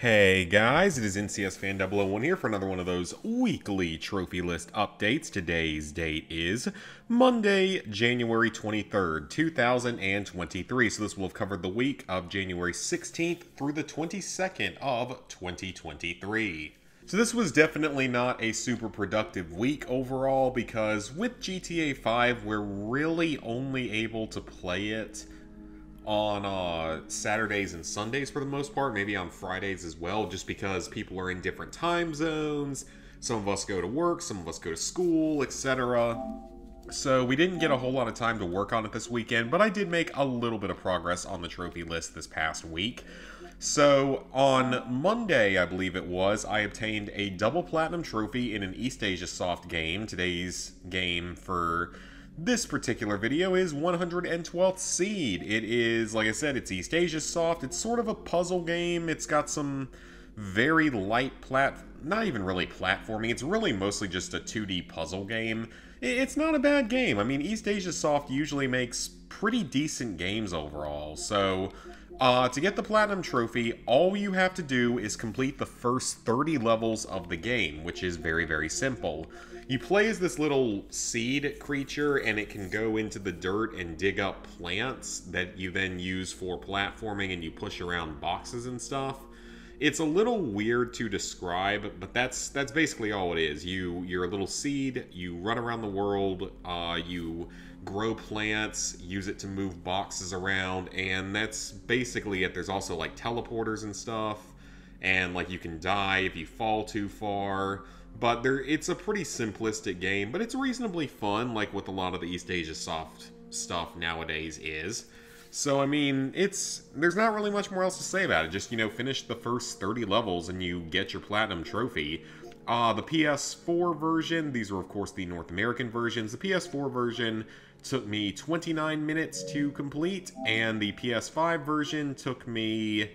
Hey guys, it is NCS Fan 001 here for another one of those weekly trophy list updates. Today's date is Monday, January 23rd, 2023. So this will have covered the week of January 16th through the 22nd of 2023. So this was definitely not a super productive week overall because with GTA 5, we're really only able to play it on Saturdays and Sundays for the most part, maybe on Fridays as well, just because people are in different time zones. Some of us go to work, some of us go to school, etc. So we didn't get a whole lot of time to work on it this weekend, but I did make a little bit of progress on the trophy list this past week. So on Monday, I believe it was, I obtained a double platinum trophy in an East Asia Soft game. Today's game for this particular video is 112th Seed. It is, like I said, it's East Asia Soft. It's sort of a puzzle game. It's got some very light not even really platforming. It's really mostly just a 2D puzzle game. It's not a bad game. I mean, East Asia Soft usually makes pretty decent games overall. So, to get the Platinum Trophy, all you have to do is complete the first 30 levels of the game, which is very, very simple. You play as this little seed creature, and it can go into the dirt and dig up plants that you then use for platforming, and you push around boxes and stuff. It's a little weird to describe, but that's basically all it is. You're a little seed, you run around the world, you grow plants, use it to move boxes around, and that's basically it. There's also like teleporters and stuff, and like you can die if you fall too far. But it's a pretty simplistic game, but it's reasonably fun, like with a lot of the East Asia Soft stuff nowadays is. So, I mean, there's not really much more else to say about it. Just, finish the first 30 levels and you get your Platinum Trophy. The PS4 version, these are of course the North American versions. The PS4 version took me 29 minutes to complete, and the PS5 version took me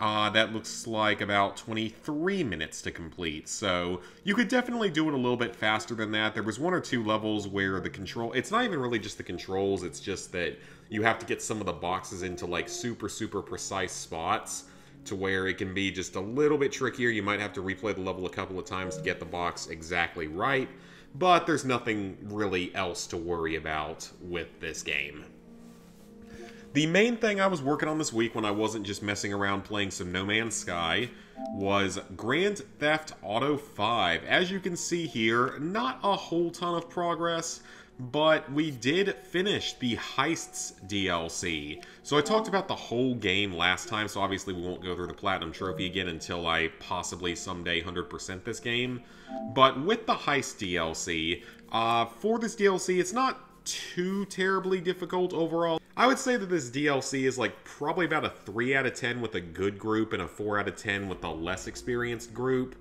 that looks like about 23 minutes to complete. So you could definitely do it a little bit faster than that. There was one or two levels where it's not even really just the controls, it's just that you have to get some of the boxes into like super, super precise spots to where it can be just a little bit trickier. You might have to replay the level a couple of times to get the box exactly right, but there's nothing really else to worry about with this game. The main thing I was working on this week when I wasn't just messing around playing some No Man's Sky was Grand Theft Auto 5. As you can see here, not a whole ton of progress, but we did finish the Heists DLC. So I talked about the whole game last time, so obviously we won't go through the Platinum Trophy again until I possibly someday 100% this game. But with the Heist DLC, for this DLC, it's not too terribly difficult overall. I would say that this DLC is like probably about a 3 out of 10 with a good group and a 4 out of 10 with a less experienced group.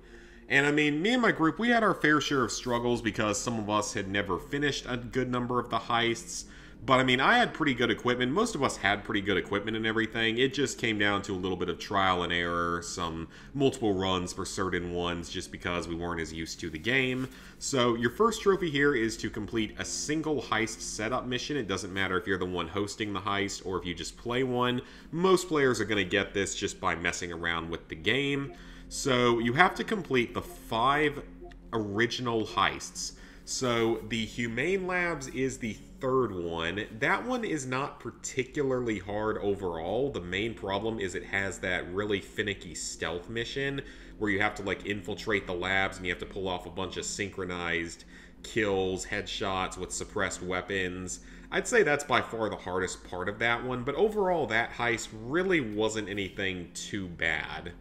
And I mean, me and my group, we had our fair share of struggles because some of us had never finished a good number of the heists. But I mean, I had pretty good equipment. Most of us had pretty good equipment and everything. It just came down to a little bit of trial and error, some multiple runs for certain ones just because we weren't as used to the game. So your first trophy here is to complete a single heist setup mission. It doesn't matter if you're the one hosting the heist or if you just play one. Most players are going to get this just by messing around with the game. So you have to complete the 5 original heists. So the Humane Labs is the third one. That one is not particularly hard overall. The main problem is it has that really finicky stealth mission where you have to like infiltrate the labs and you have to pull off a bunch of synchronized kills, headshots with suppressed weapons. I'd say that's by far the hardest part of that one, but overall that heist really wasn't anything too bad.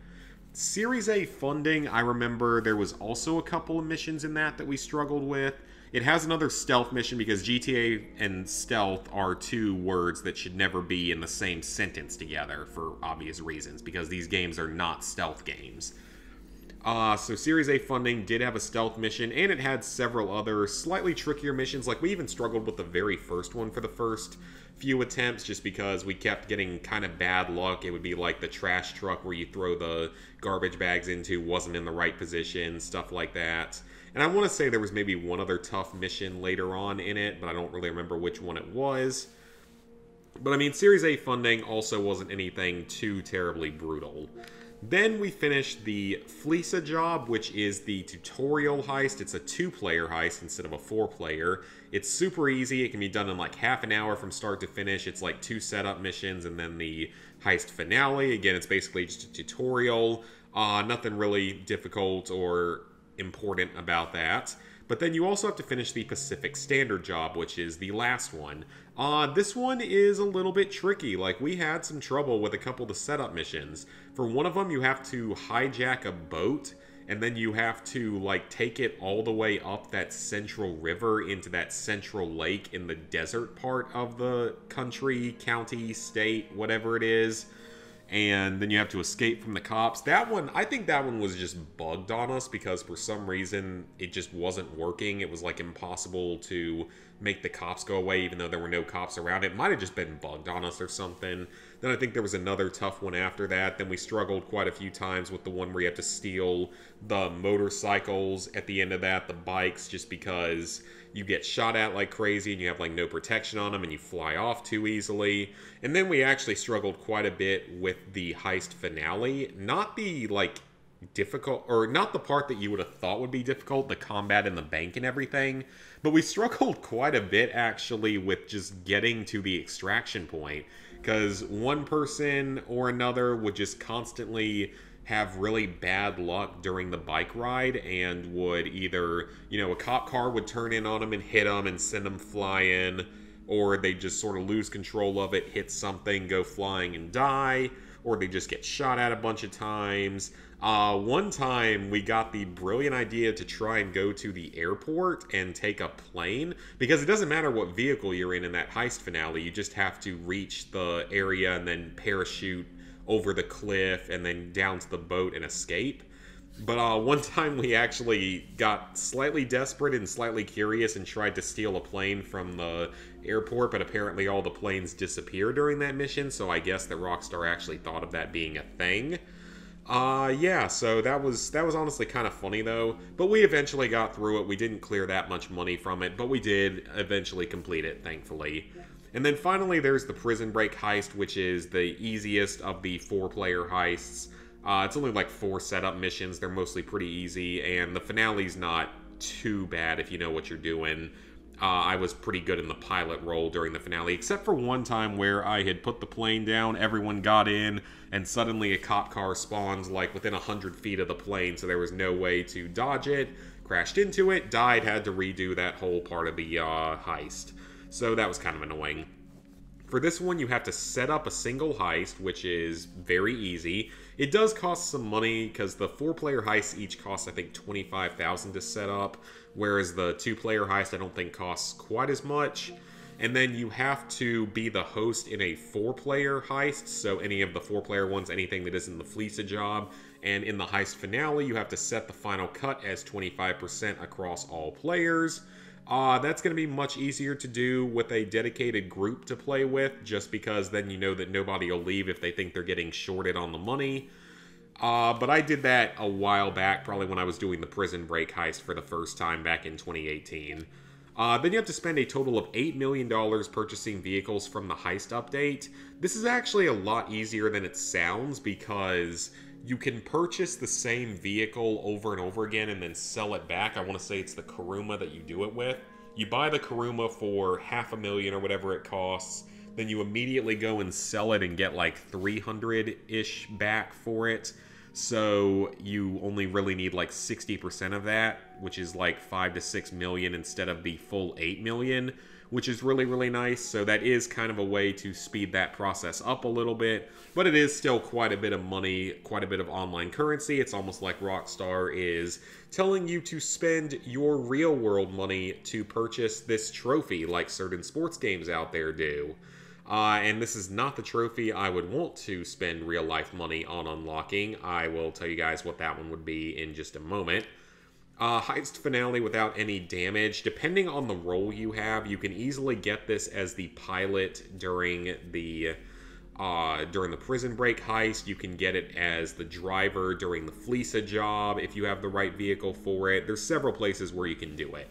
Series A funding, I remember there was also a couple of missions in that we struggled with. It has another stealth mission because GTA and stealth are two words that should never be in the same sentence together for obvious reasons, because these games are not stealth games. So Series A funding did have a stealth mission, and it had several other slightly trickier missions. Like, we even struggled with the very first one for the first few attempts just because we kept getting kind of bad luck. It would be like the trash truck where you throw the garbage bags into wasn't in the right position, stuff like that. And I want to say there was maybe one other tough mission later on in it, but I don't really remember which one it was. But I mean, Series A funding also wasn't anything too terribly brutal. Then we finished the Fleeca job, which is the tutorial heist. It's a 2-player heist instead of a 4-player. It's super easy. It can be done in like half an hour from start to finish. It's like 2 setup missions and then the heist finale. Again, it's basically just a tutorial. Nothing really difficult or important about that. But then you also have to finish the Pacific Standard job, which is the last one. This one is a little bit tricky. Like, we had some trouble with a couple of the setup missions. For one of them, you have to hijack a boat, and then you have to, like, take it all the way up that central river into that central lake in the desert part of the country, county, state, whatever it is. And then you have to escape from the cops. That one, I think that one was just bugged on us because for some reason it just wasn't working. It was like impossible to make the cops go away even though there were no cops around. It might have just been bugged on us or something. Then I think there was another tough one after that. Then we struggled quite a few times with the one where you have to steal the motorcycles at the end of that, the bikes, just because you get shot at like crazy and you have like no protection on them and you fly off too easily. And then we actually struggled quite a bit with the heist finale. Not the like difficult, or not the part that you would have thought would be difficult, the combat in the bank and everything, but we struggled quite a bit actually with just getting to the extraction point, because one person or another would just constantly have really bad luck during the bike ride and would either, you know, a cop car would turn in on them and hit them and send them flying, or they just sort of lose control of it, hit something, go flying and die, or they just get shot at a bunch of times. One time we got the brilliant idea to try and go to the airport and take a plane, because it doesn't matter what vehicle you're in that heist finale, you just have to reach the area and then parachute over the cliff and then down to the boat and escape. But one time we actually got slightly desperate and slightly curious and tried to steal a plane from the airport, but apparently all the planes disappeared during that mission, so I guess that Rockstar actually thought of that being a thing. Yeah, so that was honestly kind of funny though, but we eventually got through it. We didn't clear that much money from it, but we did eventually complete it, thankfully. And then finally there's the Prison Break heist, which is the easiest of the 4-player heists. It's only like 4 setup missions. They're mostly pretty easy, and the finale's not too bad if you know what you're doing. I was pretty good in the pilot role during the finale, except for one time where I had put the plane down, everyone got in, and suddenly a cop car spawns like within 100 feet of the plane, so there was no way to dodge it. Crashed into it, died, had to redo that whole part of the heist. So that was kind of annoying. For this one, you have to set up a single heist, which is very easy. It does cost some money, because the 4-player heists each cost, I think, $25,000 to set up, whereas the 2-player heist I don't think costs quite as much. And then you have to be the host in a 4-player heist, so any of the 4-player ones, anything that isn't the Fleeca job. And in the heist finale, you have to set the final cut as 25% across all players. That's going to be much easier to do with a dedicated group to play with, just because then you know that nobody will leave if they think they're getting shorted on the money. But I did that a while back, probably when I was doing the Prison Break heist for the first time back in 2018. Then you have to spend a total of $8 million purchasing vehicles from the heist update. This is actually a lot easier than it sounds, because you can purchase the same vehicle over and over again and then sell it back. I want to say it's the Kuruma that you do it with. You buy the Kuruma for $500,000 or whatever it costs, then you immediately go and sell it and get like 300-ish back for it. So you only really need like 60% of that, which is like 5 to 6 million instead of the full 8 million, which is really, really nice. So that is kind of a way to speed that process up a little bit, but it is still quite a bit of money, quite a bit of online currency. It's almost like Rockstar is telling you to spend your real world money to purchase this trophy like certain sports games out there do. And this is not the trophy I would want to spend real life money on unlocking. I will tell you guys what that one would be in just a moment. Heist finale without any damage. Depending on the role you have, you can easily get this as the pilot during the Prison Break heist. You can get it as the driver during the Fleeca job if you have the right vehicle for it. There's several places where you can do it.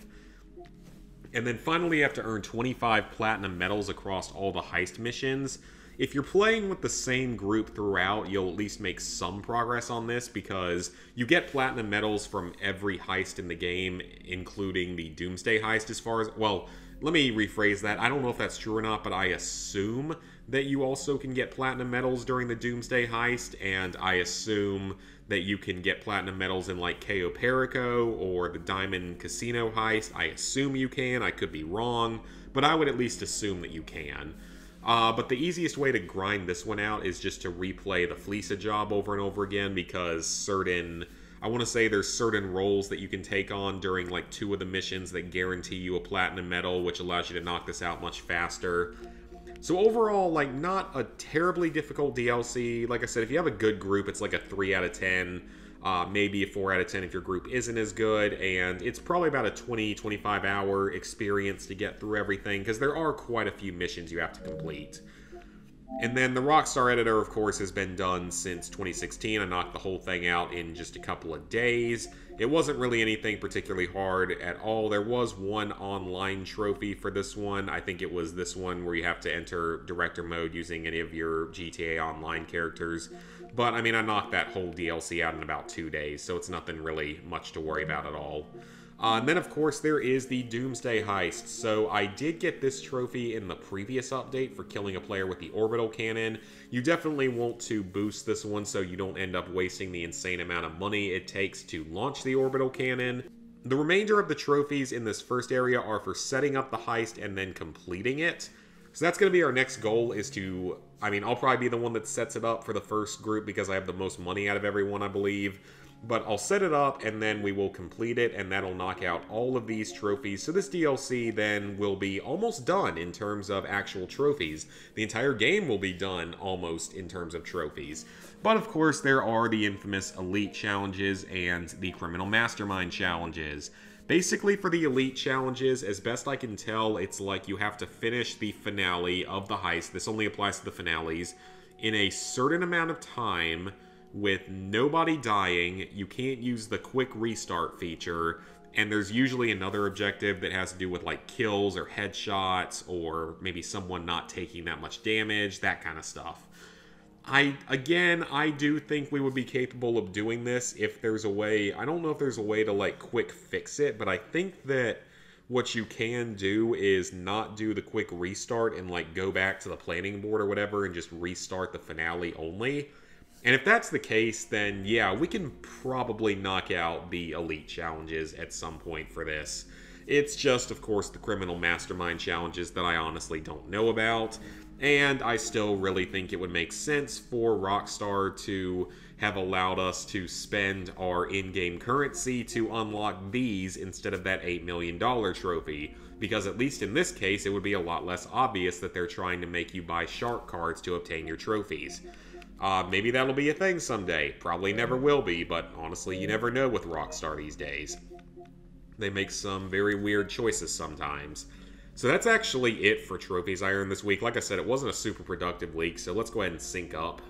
And then finally, you have to earn 25 platinum medals across all the heist missions. if you're playing with the same group throughout, you'll at least make some progress on this, because you get platinum medals from every heist in the game, including the Doomsday heist as far as, well, let me rephrase that. I don't know if that's true or not, but I assume that you also can get platinum medals during the Doomsday heist, and I assume that you can get platinum medals in like Cayo Perico or the Diamond Casino heist. I assume you can. I could be wrong, but I would at least assume that you can. But the easiest way to grind this one out is just to replay the Fleeca job over and over again, because I want to say there's certain roles that you can take on during like 2 of the missions that guarantee you a platinum medal, which allows you to knock this out much faster. So overall, like, not a terribly difficult DLC. Like I said, if you have a good group, it's like a 3 out of 10, maybe a 4 out of 10 if your group isn't as good, and it's probably about a 20-25 hour experience to get through everything, because there are quite a few missions you have to complete. And then the Rockstar editor, of course, has been done since 2016. I knocked the whole thing out in just a couple of days. It wasn't really anything particularly hard at all. There was one online trophy for this one. I think it was this one where you have to enter director mode using any of your GTA Online characters. But, I mean, I knocked that whole DLC out in about 2 days, so it's nothing really much to worry about at all. And then, of course, there is the Doomsday heist. So I did get this trophy in the previous update for killing a player with the orbital cannon. You definitely want to boost this one so you don't end up wasting the insane amount of money it takes to launch the orbital cannon. The remainder of the trophies in this first area are for setting up the heist and then completing it. So that's going to be our next goal, is to, I mean, I'll probably be the one that sets it up for the first group because I have the most money out of everyone, I believe. But I'll set it up, and then we will complete it, and that'll knock out all of these trophies. So this DLC then will be almost done in terms of actual trophies. The entire game will be done almost in terms of trophies. But of course, there are the infamous Elite challenges and the Criminal Mastermind challenges. Basically, for the Elite challenges, as best I can tell, it's like you have to finish the finale of the heist. This only applies to the finales. In a certain amount of time, with nobody dying. You can't use the quick restart feature, and there's usually another objective that has to do with like kills or headshots, or maybe someone not taking that much damage, that kind of stuff. I do think we would be capable of doing this if there's a way. I don't know if there's a way to like quick fix it, but I think that what you can do is not do the quick restart and like go back to the planning board or whatever and just restart the finale only. And if that's the case, then yeah, we can probably knock out the Elite challenges at some point for this. It's just, of course, the Criminal Mastermind challenges that I honestly don't know about. And I still really think it would make sense for Rockstar to have allowed us to spend our in-game currency to unlock these instead of that $8 million trophy. Because at least in this case, it would be a lot less obvious that they're trying to make you buy shark cards to obtain your trophies. Maybe that'll be a thing someday. Probably never will be, but honestly, you never know with Rockstar these days. They make some very weird choices sometimes. So that's actually it for trophies I earned this week. Like I said, it wasn't a super productive week, so let's go ahead and sync up.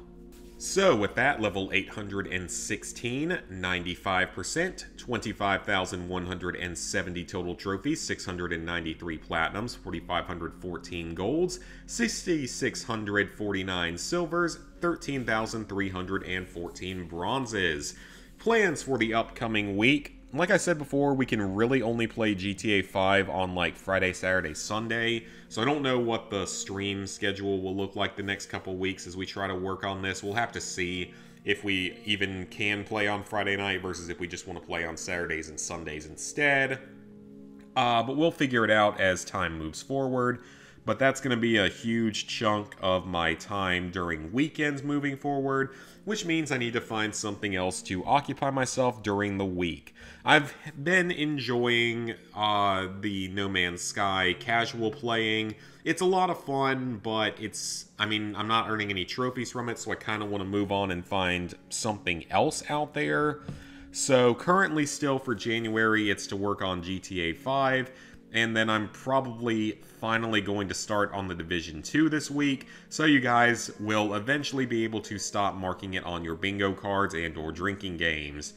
So with that, level 816, 95%, 25,170 total trophies, 693 platinums, 4,514 golds, 6,649 silvers, 13,314 bronzes. Plans for the upcoming week. Like I said before, we can really only play GTA 5 on like Friday, Saturday, Sunday. So I don't know what the stream schedule will look like the next couple weeks as we try to work on this. We'll have to see if we even can play on Friday night versus if we just want to play on Saturdays and Sundays instead. But we'll figure it out as time moves forward. But that's going to be a huge chunk of my time during weekends moving forward, which means I need to find something else to occupy myself during the week. I've been enjoying the No Man's Sky casual playing. It's a lot of fun, but I'm not earning any trophies from it, so I kind of want to move on and find something else out there. So currently still for January, it's to work on GTA 5. And then I'm probably finally going to start on the Division 2 this week, so you guys will eventually be able to stop marking it on your bingo cards and or drinking games.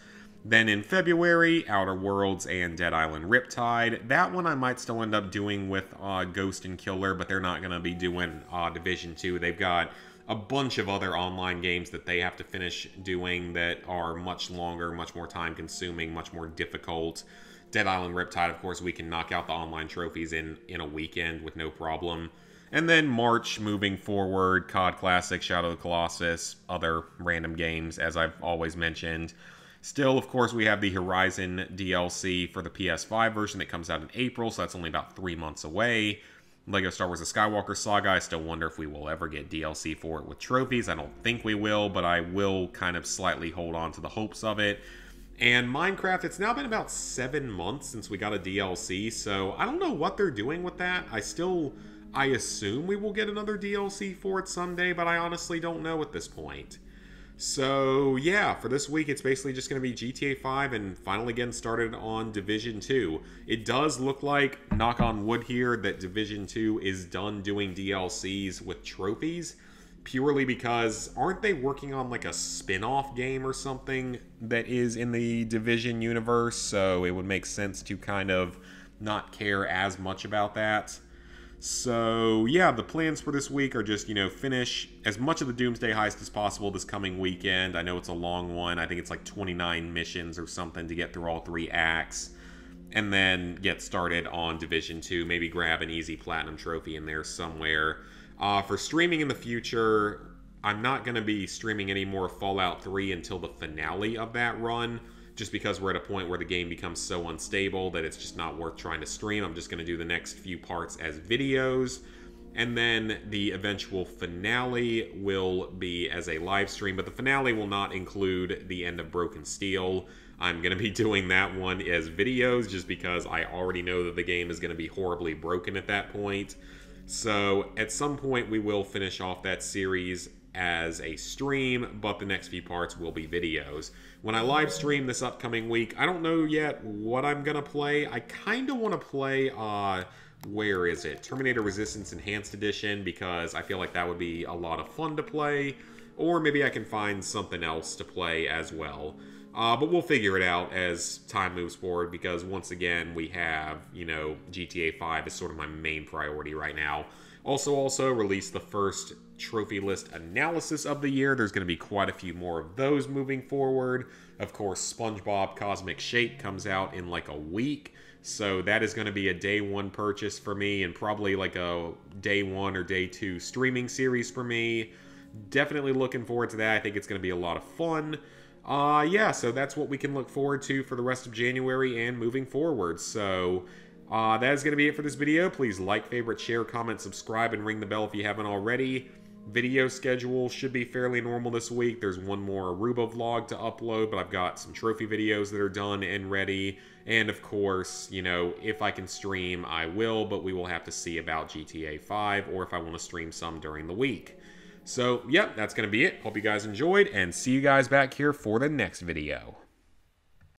Then in February, Outer Worlds and Dead Island Riptide. That one I might still end up doing with Ghost and Killer, but they're not going to be doing Division 2. They've got a bunch of other online games that they have to finish doing that are much longer, much more time-consuming, much more difficult. Dead Island Riptide, of course, we can knock out the online trophies in a weekend with no problem. And then March, moving forward, COD Classic, Shadow of the Colossus, other random games, as I've always mentioned. Still, of course, we have the Horizon DLC for the PS5 version that comes out in April, so that's only about 3 months away. LEGO Star Wars The Skywalker Saga, I still wonder if we will ever get DLC for it with trophies. I don't think we will, but I will kind of slightly hold on to the hopes of it. And Minecraft, it's now been about 7 months since we got a DLC, so I don't know what they're doing with that. I assume we will get another DLC for it someday, but I honestly don't know at this point. So, yeah, for this week, it's basically just going to be GTA 5 and finally getting started on Division 2. It does look like, knock on wood here, that Division 2 is done doing DLCs with trophies, purely because aren't they working on like a spin-off game or something that is in the Division universe? So it would make sense to kind of not care as much about that. So, yeah, the plans for this week are just, finish as much of the Doomsday Heist as possible this coming weekend. I know it's a long one. I think it's like 29 missions or something to get through all 3 acts. And then get started on Division 2. Maybe grab an easy platinum trophy in there somewhere. For streaming in the future, I'm not going to be streaming any more Fallout 3 until the finale of that run. Just because we're at a point where the game becomes so unstable that it's just not worth trying to stream. I'm just going to do the next few parts as videos. And then the eventual finale will be as a live stream. But the finale will not include the end of Broken Steel. I'm going to be doing that one as videos just because I already know that the game is going to be horribly broken at that point. So at some point we will finish off that series as a stream, but the next few parts will be videos. When I live stream this upcoming week, I don't know yet what I'm gonna play. I kind of want to play, where is it? Terminator Resistance Enhanced Edition, because I feel like that would be a lot of fun to play, or maybe I can find something else to play as well. But we'll figure it out as time moves forward, because once again, we have, GTA 5 is sort of my main priority right now. Also released the first trophy list analysis of the year. There's going to be quite a few more of those moving forward. Of course, SpongeBob Cosmic Shake comes out in like a week, so that is going to be a day 1 purchase for me, and probably like a day 1 or day 2 streaming series for me. Definitely looking forward to that. I think it's going to be a lot of fun. Yeah, so that's what we can look forward to for the rest of January and moving forward. So that is going to be it for this video. Please like, favorite, share, comment, subscribe, and ring the bell if you haven't already. Video schedule should be fairly normal this week. There's one more Aruba vlog to upload, but I've got some trophy videos that are done and ready. And of course, if I can stream, I will, but we will have to see about GTA 5 or if I want to stream some during the week. So, yep, that's going to be it. Hope you guys enjoyed, and see you guys back here for the next video.